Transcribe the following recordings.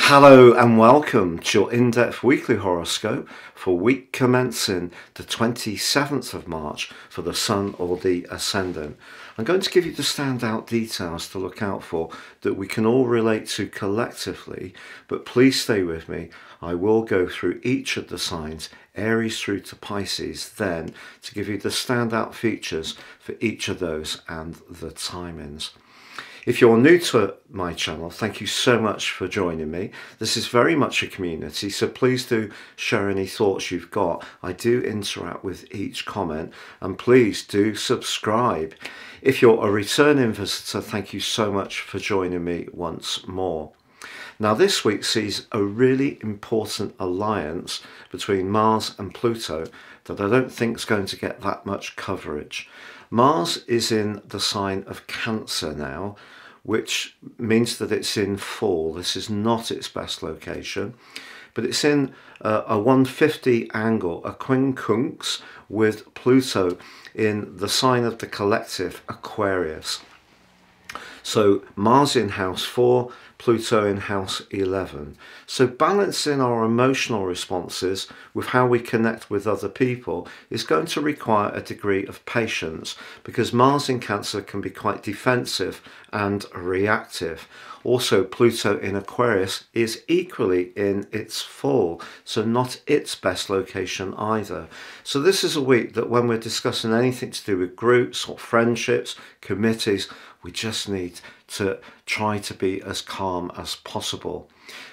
Hello and welcome to your in-depth weekly horoscope for week commencing the 27th of March for the Sun or the Ascendant. I'm going to give you the standout details to look out for that we can all relate to collectively, but please stay with me. I will go through each of the signs, Aries through to Pisces, then to give you the standout features for each of those and the timings. If you're new to my channel, thank you so much for joining me. This is very much a community, so please do share any thoughts you've got. I do interact with each comment, and please do subscribe. If you're a returning visitor, thank you so much for joining me once more. Now this week sees a really important alliance between Mars and Pluto that I don't think is going to get that much coverage. Mars is in the sign of Cancer now, which means that it's in fall. This is not its best location, but it's in a 150 angle, a quincunx, with Pluto in the sign of the collective, Aquarius. So Mars in house 4, Pluto in house 11. So balancing our emotional responses with how we connect with other people is going to require a degree of patience, because Mars in Cancer can be quite defensive and reactive. Also, Pluto in Aquarius is equally in its fall, so not its best location either. So this is a week that when we're discussing anything to do with groups or friendships, committees, we just need to try to be as calm as possible.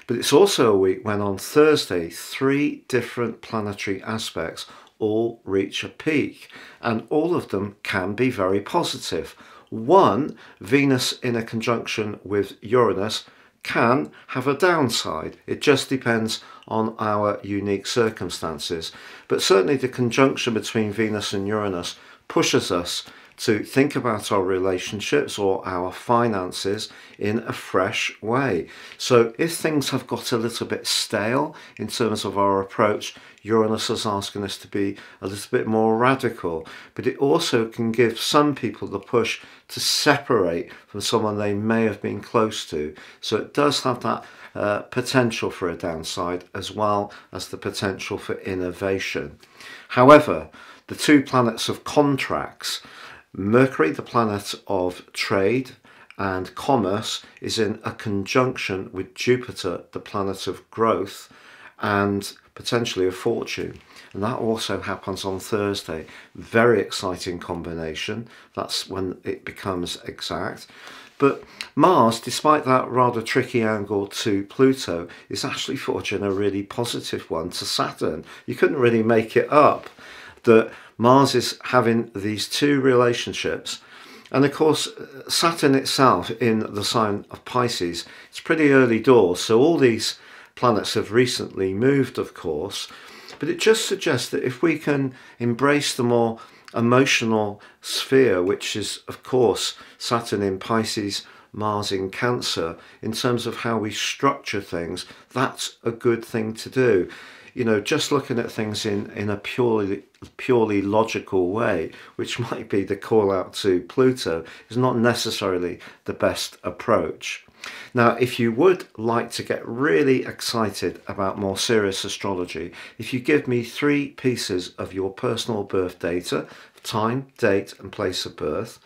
But it's also a week when on Thursday, 3 different planetary aspects all reach a peak, and all of them can be very positive. One, Venus in a conjunction with Uranus, can have a downside. It just depends on our unique circumstances. But certainly the conjunction between Venus and Uranus pushes us to think about our relationships or our finances in a fresh way. So if things have got a little bit stale in terms of our approach, Uranus is asking us to be a little bit more radical, but it also can give some people the push to separate from someone they may have been close to. So it does have that potential for a downside, as well as the potential for innovation. However, the 2 planets of contracts, Mercury, the planet of trade and commerce, is in a conjunction with Jupiter, the planet of growth and potentially of fortune. And that also happens on Thursday. Very exciting combination. That's when it becomes exact. But Mars, despite that rather tricky angle to Pluto, is actually forging a really positive one to Saturn. You couldn't really make it up that Mars is having these 2 relationships. And of course, Saturn itself in the sign of Pisces, it's pretty early doors. So all these planets have recently moved, of course, but it just suggests that if we can embrace the more emotional sphere, which is, of course, Saturn in Pisces, Mars in Cancer, in terms of how we structure things, that's a good thing to do. You know, just looking at things in a purely logical way, which might be the call out to Pluto, is not necessarily the best approach. Now, if you would like to get really excited about more serious astrology, if you give me 3 pieces of your personal birth data, time, date and place of birth,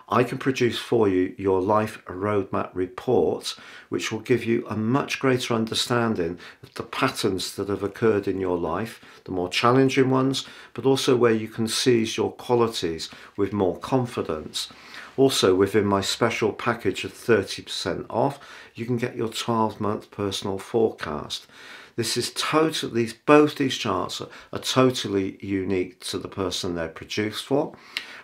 I can produce for you your life roadmap report, which will give you a much greater understanding of the patterns that have occurred in your life, the more challenging ones, but also where you can seize your qualities with more confidence. Also, within my special package of 30% off, you can get your 12-month personal forecast. This is totally, both these charts are totally unique to the person they're produced for,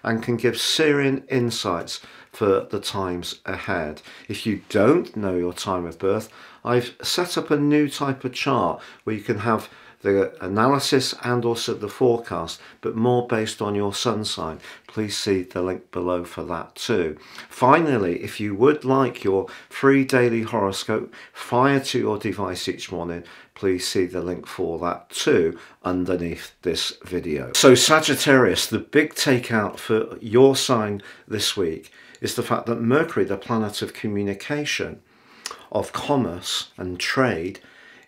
and can give searing insights for the times ahead. If you don't know your time of birth, I've set up a new type of chart where you can have the analysis and also the forecast, but more based on your sun sign. Please see the link below for that too. Finally, if you would like your free daily horoscope fired to your device each morning, please see the link for that too underneath this video. So Sagittarius, the big takeout for your sign this week is the fact that Mercury, the planet of communication, of commerce and trade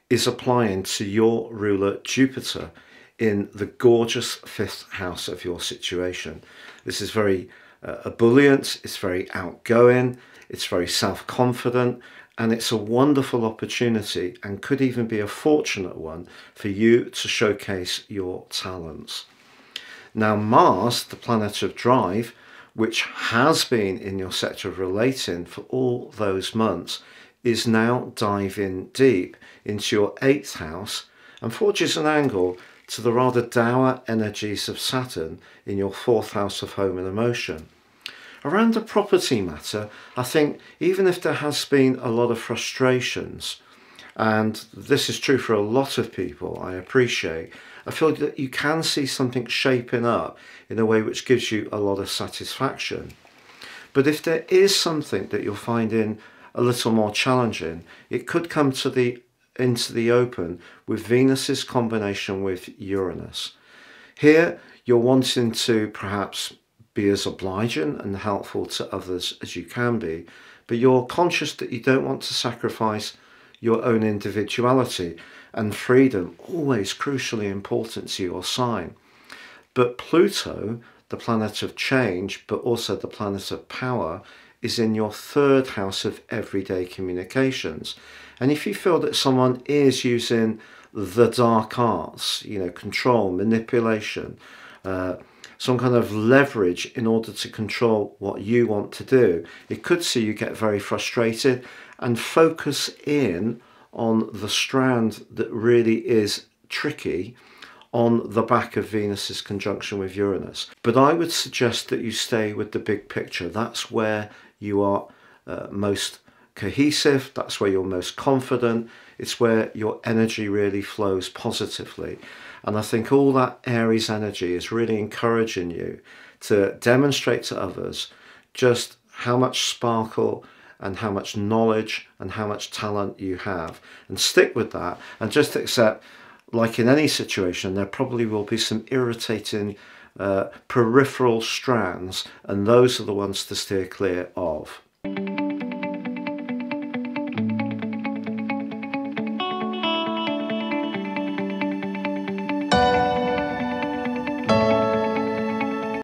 is applying to your ruler Jupiter in the gorgeous 5th house of your situation. This is very ebullient, it's very outgoing, it's very self-confident, and it's a wonderful opportunity and could even be a fortunate one for you to showcase your talents. Now Mars, the planet of drive, which has been in your sector of relating for all those months, is now diving deep into your 8th house and forges an angle to the rather dour energies of Saturn in your 4th house of home and emotion. Around the property matter, I think even if there has been a lot of frustrations, and this is true for a lot of people, I appreciate, I feel that you can see something shaping up in a way which gives you a lot of satisfaction. But if there is something that you're finding a little more challenging, it could come into the open with Venus's combination with Uranus. Here, you're wanting to perhaps be as obliging and helpful to others as you can be, but you're conscious that you don't want to sacrifice your own individuality, and freedom, always crucially important to your sign. But Pluto, the planet of change, but also the planet of power, is in your 3rd house of everyday communications. And if you feel that someone is using the dark arts, control, manipulation, some kind of leverage in order to control what you want to do, it could see you get very frustrated and focus in on the strand that really is tricky on the back of Venus's conjunction with Uranus. But I would suggest that you stay with the big picture. That's where you are most cohesive, that's where you're most confident, it's where your energy really flows positively. And I think all that Aries energy is really encouraging you to demonstrate to others just how much sparkle and how much knowledge and how much talent you have. And stick with that and just accept, like in any situation, there probably will be some irritating peripheral strands, and those are the ones to steer clear of.